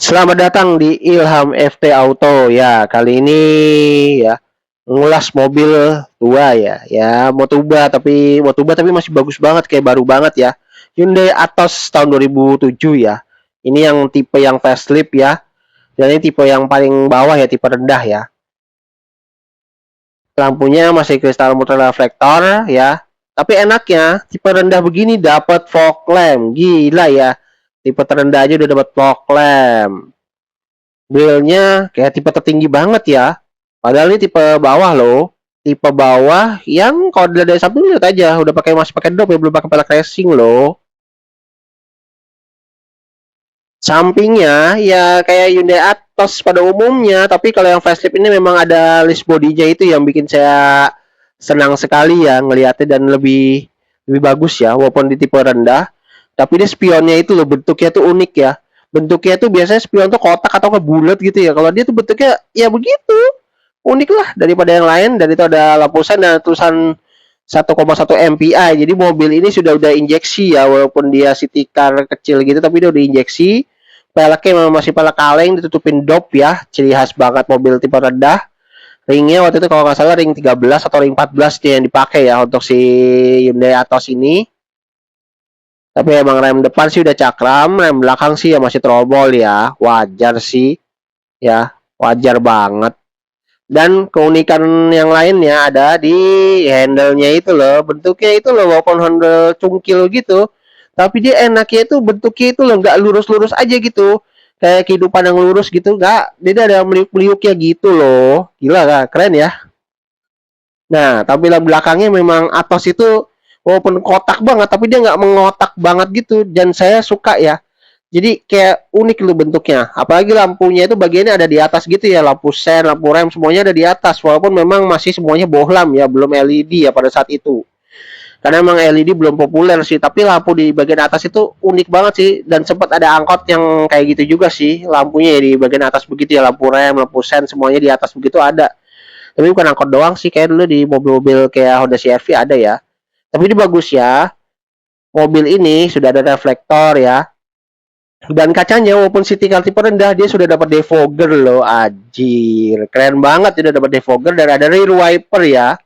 Selamat datang di Ilham FT Auto ya. Kali ini ya ngulas mobil tua ya Motuba tapi masih bagus banget kayak baru banget ya. Hyundai Atos tahun 2007 ya. Ini yang tipe yang facelift ya. Dan ini tipe yang paling bawah ya, tipe rendah ya. Lampunya masih kristal multireflektor ya. Tapi enaknya tipe rendah begini dapat fog lamp. Gila ya. Tipe terendah aja udah dapat fog lamp. Grillnya kayak tipe tertinggi banget ya. Padahal ini tipe bawah loh. Tipe bawah yang kalau dilihat dari samping lihat aja udah masih pakai dop ya, belum pakai pelek racing loh. Sampingnya ya kayak Hyundai Atos pada umumnya, tapi kalau yang facelift ini memang ada list bodinya itu yang bikin saya senang sekali ya ngelihatnya, dan lebih lebih bagus ya walaupun di tipe rendah. Tapi dia spionnya itu loh, bentuknya tuh unik ya. Bentuknya tuh biasanya spion tuh kotak atau ke bulat gitu ya. Kalau dia tuh bentuknya ya begitu. Unik lah daripada yang lain, dan itu ada lampu sen dan tulisan 1,1 MPI. Jadi mobil ini sudah injeksi ya, walaupun dia city car kecil gitu tapi dia udah injeksi. Peleknya memang masih pelek kaleng ditutupin dop ya, ciri khas banget mobil tipe rendah. Ringnya waktu itu kalau nggak salah ring 13 atau ring 14 dia yang dipakai ya untuk si Hyundai Atos ini. Tapi emang rem depan sih udah cakram, rem belakang sih ya masih trobol ya, wajar sih ya, wajar banget. Dan keunikan yang lainnya ada di handle-nya itu loh, bentuknya itu loh, walaupun handle cungkil gitu, tapi dia enaknya itu bentuknya itu loh, nggak lurus-lurus aja gitu, kayak kehidupan yang lurus gitu, nggak, dia ada meliuk-meliuknya gitu loh, gila kan, keren ya. Nah, tampilan belakangnya memang Atos itu walaupun kotak banget, tapi dia nggak mengotak banget gitu, dan saya suka ya. Jadi kayak unik loh bentuknya. Apalagi lampunya itu bagiannya ada di atas gitu ya, lampu sen, lampu rem semuanya ada di atas. Walaupun memang masih semuanya bohlam ya, belum LED ya pada saat itu. Karena memang LED belum populer sih, tapi lampu di bagian atas itu unik banget sih, dan sempat ada angkot yang kayak gitu juga sih, lampunya ya di bagian atas begitu ya, lampu rem, lampu sen semuanya di atas begitu ada. Tapi bukan angkot doang sih, kayak dulu di mobil-mobil kayak Honda CR-V ada ya. Tapi ini bagus ya. Mobil ini sudah ada reflektor ya, dan kacanya walaupun city car tipe rendah dia sudah dapat defogger loh, anjir keren banget, sudah dapat defogger dan ada rear wiper ya.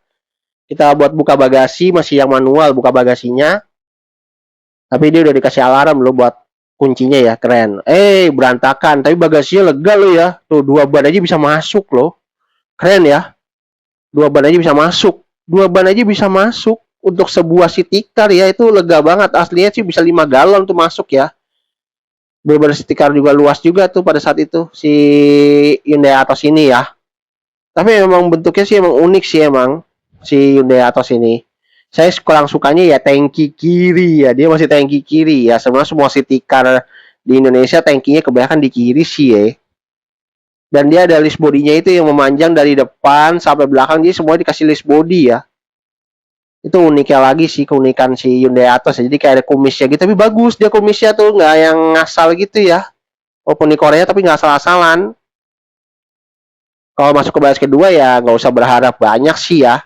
Kita buat buka bagasi masih yang manual buka bagasinya, tapi dia udah dikasih alarm loh buat kuncinya ya, keren. Berantakan tapi bagasinya lega loh ya, tuh dua ban aja bisa masuk loh, keren ya. Dua ban aja bisa masuk, dua ban aja bisa masuk untuk sebuah city car ya, itu lega banget. Aslinya sih bisa 5 galon tuh masuk ya. Bener-bener city car juga, luas juga tuh pada saat itu si Hyundai Atos ini ya. Tapi memang bentuknya sih emang unik sih emang si Hyundai Atos ini. Saya kurang sukanya ya tangki kiri ya, dia masih tangki kiri ya. Sebenarnya semua city car di Indonesia tangkinya kebanyakan di kiri sih ya. Dan dia ada list bodinya itu yang memanjang dari depan sampai belakang, jadi semuanya dikasih list body ya. Itu uniknya lagi sih, keunikan si Hyundai Atos ya. Jadi kayak ada kumisnya gitu, tapi bagus dia kumisnya tuh, nggak yang ngasal gitu ya. Walaupun di Korea tapi nggak asal-asalan. Kalau masuk ke baris kedua ya nggak usah berharap banyak sih ya.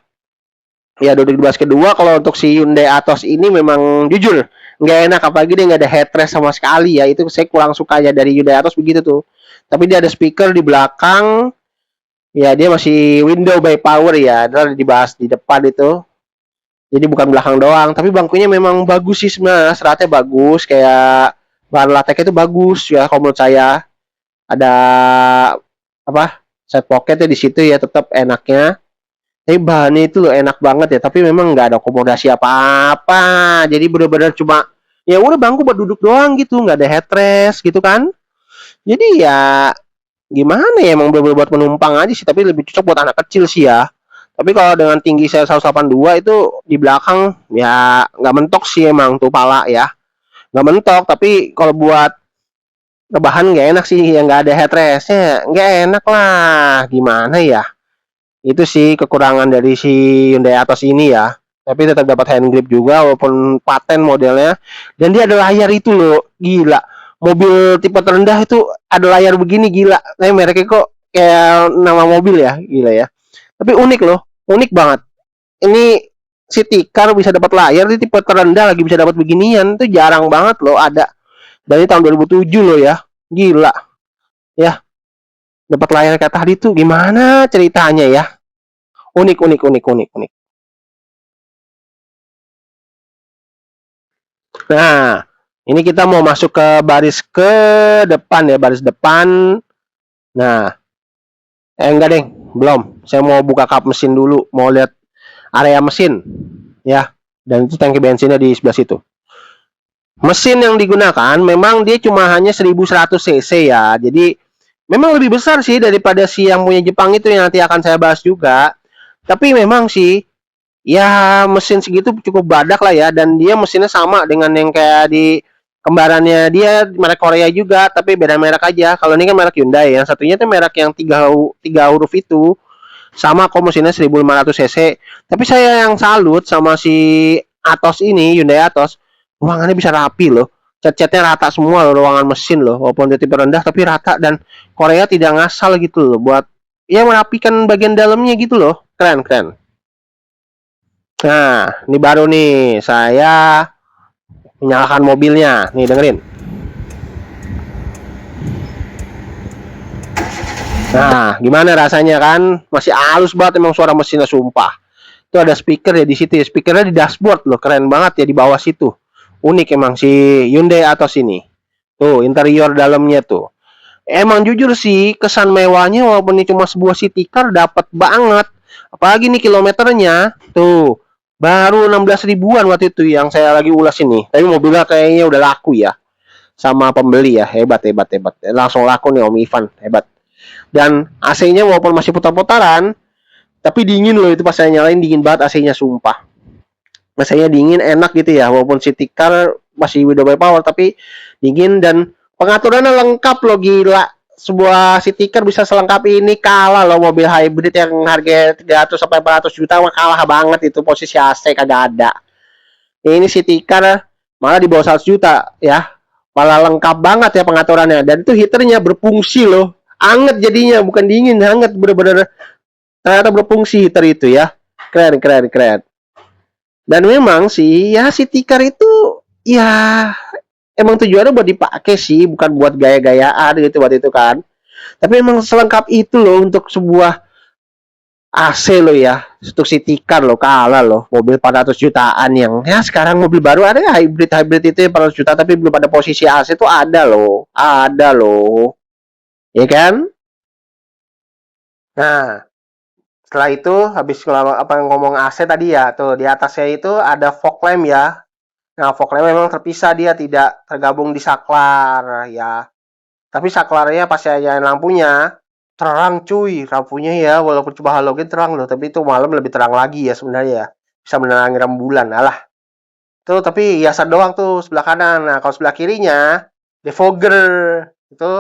Ya duduk di baris kedua kalau untuk si Hyundai Atos ini memang jujur nggak enak, apalagi dia nggak ada headrest sama sekali ya. Itu saya kurang suka ya dari Hyundai Atos begitu tuh. Tapi dia ada speaker di belakang. Ya dia masih window by power ya. Nanti dibahas di depan itu. Jadi bukan belakang doang. Tapi bangkunya memang bagus sih sebenarnya. Seratnya bagus. Kayak bahan lateknya itu bagus ya kalau menurut saya. Ada apa, side pocketnya di situ ya, tetap enaknya. Tapi bahannya itu loh enak banget ya, tapi memang nggak ada akomodasi apa-apa, jadi bener-bener cuma ya udah bangku buat duduk doang gitu, nggak ada headrest gitu kan. Jadi ya gimana ya, emang bener-bener buat penumpang aja sih, tapi lebih cocok buat anak kecil sih ya. Tapi kalau dengan tinggi saya 182 itu di belakang ya nggak mentok sih emang tuh pala ya, nggak mentok. Tapi kalau buat rebahan nggak enak sih, yang nggak ada headrestnya nggak enak lah, gimana ya. Itu sih kekurangan dari si Hyundai Atos ini ya. Tapi tetap dapat hand grip juga walaupun paten modelnya. Dan dia ada layar itu loh, gila. Mobil tipe terendah itu ada layar begini, gila. Nah, mereknya kok kayak nama mobil ya, gila ya. Tapi unik loh, unik banget. Ini City Car bisa dapat layar di tipe terendah lagi bisa dapat beginian, itu jarang banget loh ada. Dari tahun 2007 loh ya. Gila. Ya, dapat layar kayak tadi tuh gimana ceritanya ya? Unik, unik, unik, unik, unik. Nah, ini kita mau masuk ke baris ke depan ya, baris depan. Nah, enggak deh, belum. Saya mau buka kap mesin dulu, mau lihat area mesin ya. Dan itu tangki bensinnya di sebelah situ. Mesin yang digunakan memang dia cuma hanya 1100 cc ya. Jadi memang lebih besar sih daripada si yang punya Jepang itu yang nanti akan saya bahas juga. Tapi memang sih ya mesin segitu cukup badak lah ya, dan dia mesinnya sama dengan yang kayak di kembarannya dia merek Korea juga, tapi beda merek aja. Kalau ini kan merek Hyundai, yang satunya tuh merek yang tiga huruf itu sama kok mesinnya 1500 cc. Tapi saya yang salut sama si Atos ini, Hyundai Atos, ruangannya bisa rapi loh. Cat-catnya rata semua loh, ruangan mesin loh, walaupun dia tipe rendah tapi rata, dan Korea tidak ngasal gitu loh buat ya merapikan bagian dalamnya gitu loh. Keren, keren. Nah, ini baru nih saya menyalakan mobilnya. Nih dengerin. Nah, gimana rasanya kan? Masih halus banget emang suara mesinnya sumpah. Itu ada speaker ya di situ ya. Speakernya di dashboard loh, keren banget ya di bawah situ. Unik emang si Hyundai Atos ini. Tuh, interior dalamnya tuh. Emang jujur sih, kesan mewahnya walaupun ini cuma sebuah city car dapat banget. Apalagi nih kilometernya. Tuh, baru 16 ribuan waktu itu yang saya lagi ulas ini. Tapi mobilnya kayaknya udah laku ya sama pembeli ya. Hebat, hebat, hebat. Langsung laku nih Om Ivan, hebat. Dan AC-nya walaupun masih putar-putaran, tapi dingin loh itu pas saya nyalain, dingin banget AC-nya sumpah. AC-nya dingin enak gitu ya, walaupun city car masih widow by power tapi dingin, dan pengaturannya lengkap loh, gila. Sebuah city car bisa selengkap ini, kalah loh mobil hybrid yang harga 300 sampai 400 juta mah, kalah banget itu, posisi AC kagak ada. Ini city car malah di bawah 100 juta ya, malah lengkap banget ya pengaturannya, dan itu heaternya berfungsi loh, anget jadinya, bukan dingin, hangat bener-bener, ternyata berfungsi heater itu ya. Keren, keren, keren. Dan memang sih ya si tikar itu ya emang tujuannya buat dipakai sih, bukan buat gaya-gayaan gitu waktu itu kan. Tapi emang selengkap itu loh untuk sebuah AC lo ya, untuk si tikar lo, kalah loh mobil 400 jutaan yang ya sekarang mobil baru ada ya, hybrid hybrid itu yang 400 juta tapi belum ada posisi AC itu, ada loh, ya kan? Nah, setelah itu habis apa yang ngomong AC tadi ya, tuh di atasnya itu ada fog lamp ya. Nah, fog lamp memang terpisah, dia tidak tergabung di saklar ya. Tapi saklarnya pas saya nyalain lampunya, terang cuy, lampunya ya, walaupun cuma halogen terang loh, tapi itu malam lebih terang lagi ya sebenarnya ya. Bisa menerangi rembulan. Alah, tuh tapi hiasan doang tuh sebelah kanan. Nah, kalau sebelah kirinya defogger itu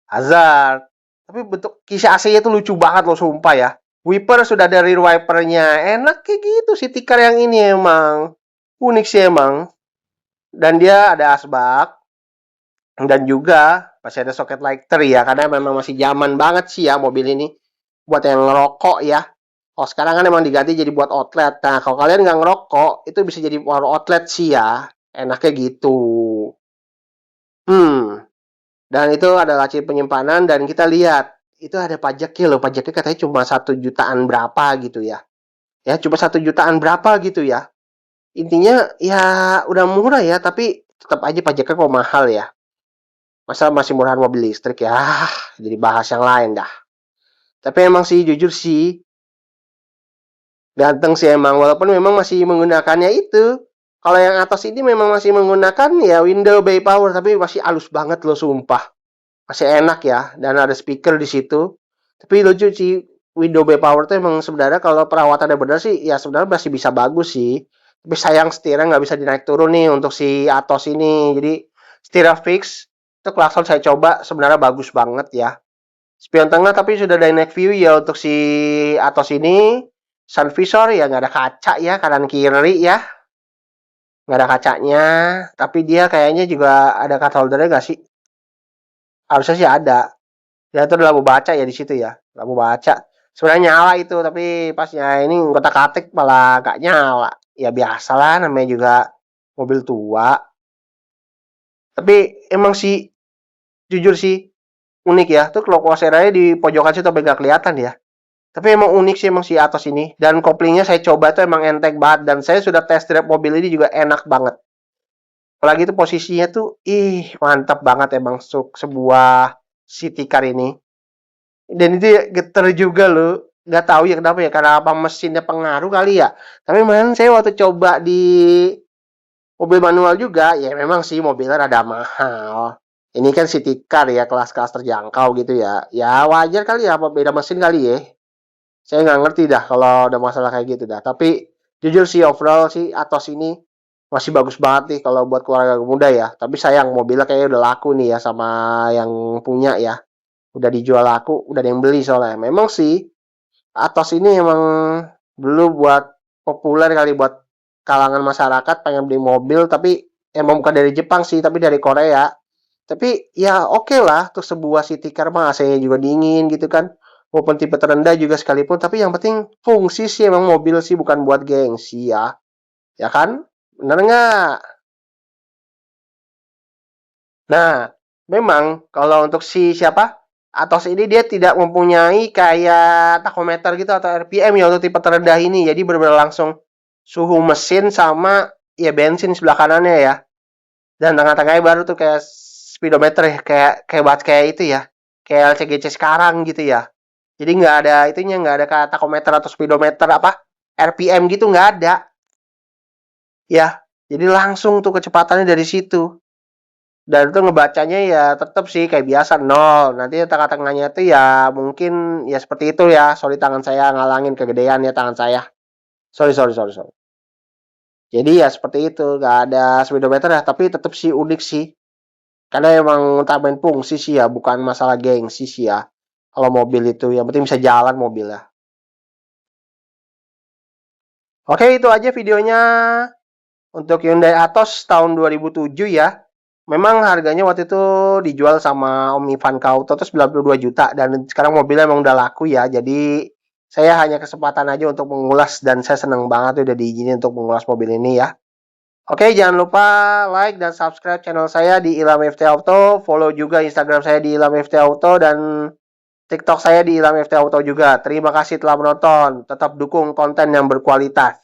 hazard. Tapi bentuk kisi AC-nya tuh lucu banget loh sumpah ya. Wiper sudah ada rear wipernya. Enak kayak gitu sih tikar yang ini emang. Unik sih emang. Dan dia ada asbak, dan juga masih ada soket lighter ya, karena memang masih zaman banget sih ya mobil ini buat yang ngerokok ya. Oh sekarang kan emang diganti jadi buat outlet. Nah kalau kalian nggak ngerokok itu bisa jadi power outlet sih ya, enaknya gitu. Hmm. Dan itu ada laci penyimpanan, dan kita lihat itu ada pajaknya loh. Pajaknya katanya cuma 1 jutaan berapa gitu ya. Ya cuma 1 jutaan berapa gitu ya. Intinya ya udah murah ya, tapi tetap aja pajaknya kok mahal ya. Masa masih murahan mobil listrik ya? Jadi bahas yang lain dah. Tapi emang sih jujur sih ganteng sih emang, walaupun memang masih menggunakannya itu. Kalau yang atas ini memang masih menggunakan ya window bay power, tapi masih halus banget loh sumpah. Masih enak ya, dan ada speaker di situ. Tapi lucu sih, window bay power tuh emang sebenarnya kalau perawatannya benar sih ya sebenarnya masih bisa bagus sih. Tapi sayang setirnya nggak bisa dinaik turun nih untuk si Atos ini. Jadi setirnya fix. Itu klakson saya coba sebenarnya bagus banget ya. Spion tengah tapi sudah dynamic view ya untuk si Atos ini. Sun visor ya nggak ada kaca ya, kanan kiri ya. Nggak ada kacanya. Tapi dia kayaknya juga ada cup holdernya nggak sih? Harusnya sih ada. Ya itu lampu baca ya di situ ya. Lampu baca. Sebenarnya nyala itu, tapi pasnya ini ngotak-atik malah nggak nyala. Ya biasalah, namanya juga mobil tua. Tapi emang sih, jujur sih, unik ya. Tuh kalau Corsair-nya di pojokan situ tapi nggak kelihatan ya. Tapi emang unik sih emang si Atos ini. Dan koplingnya saya coba tuh emang enteng banget. Dan saya sudah test drive mobil ini juga enak banget. Apalagi tuh posisinya tuh, mantap banget emang sebuah city car ini. Dan itu ya geter juga loh. Nggak tahu ya kenapa ya. Karena apa mesinnya pengaruh kali ya. Tapi memang saya waktu coba di mobil manual juga, ya memang sih mobilnya rada mahal. Ini kan city car ya, kelas-kelas terjangkau gitu ya. Ya wajar kali ya, apa beda mesin kali ya. Saya nggak ngerti dah kalau ada masalah kayak gitu dah. Tapi jujur sih overall sih Atos ini masih bagus banget nih kalau buat keluarga muda ya. Tapi sayang mobilnya kayaknya udah laku nih ya sama yang punya ya. Udah dijual laku, udah ada yang beli soalnya. Memang sih Atos ini emang dulu buat populer kali buat kalangan masyarakat pengen beli mobil tapi emang bukan dari Jepang sih tapi dari Korea. Tapi ya oke lah untuk sebuah city car mah AC-nya juga dingin gitu kan. Walaupun tipe terendah juga sekalipun tapi yang penting fungsi sih emang mobil sih bukan buat gengsi ya. Ya kan? Bener nggak? Nah, memang kalau untuk si siapa? Atos ini dia tidak mempunyai kayak tachometer gitu atau RPM ya untuk tipe terendah ini. Jadi benar-benar langsung suhu mesin sama ya bensin sebelah kanannya ya. Dan tengah-tengahnya baru tuh kayak speedometer ya, kayak kayak buat kayak itu ya. Kayak LCGC sekarang gitu ya. Jadi nggak ada itunya, nggak ada kayak tachometer atau speedometer apa RPM gitu nggak ada. Ya, jadi langsung tuh kecepatannya dari situ. Dan itu ngebacanya ya tetap sih kayak biasa nol. Nanti tengah-tengahnya itu ya mungkin ya seperti itu ya. Sorry tangan saya ngalangin kegedean ya tangan saya. Sorry sorry sorry sorry. Jadi ya seperti itu, nggak ada speedometer ya, tapi tetap sih unik sih. Karena emang utamain fungsi sih ya, bukan masalah gengsi sih ya. Kalau mobil itu yang penting bisa jalan mobilnya. Oke, itu aja videonya untuk Hyundai Atos tahun 2007 ya. Memang harganya waktu itu dijual sama Om Ivan Kauto tuh 92 juta dan sekarang mobilnya emang udah laku ya. Jadi saya hanya kesempatan aja untuk mengulas dan saya senang banget udah diizinin untuk mengulas mobil ini ya. Oke, jangan lupa like dan subscribe channel saya di Ilham FT Auto, follow juga Instagram saya di Ilham FT Auto dan TikTok saya di Ilham FT Auto juga. Terima kasih telah menonton. Tetap dukung konten yang berkualitas.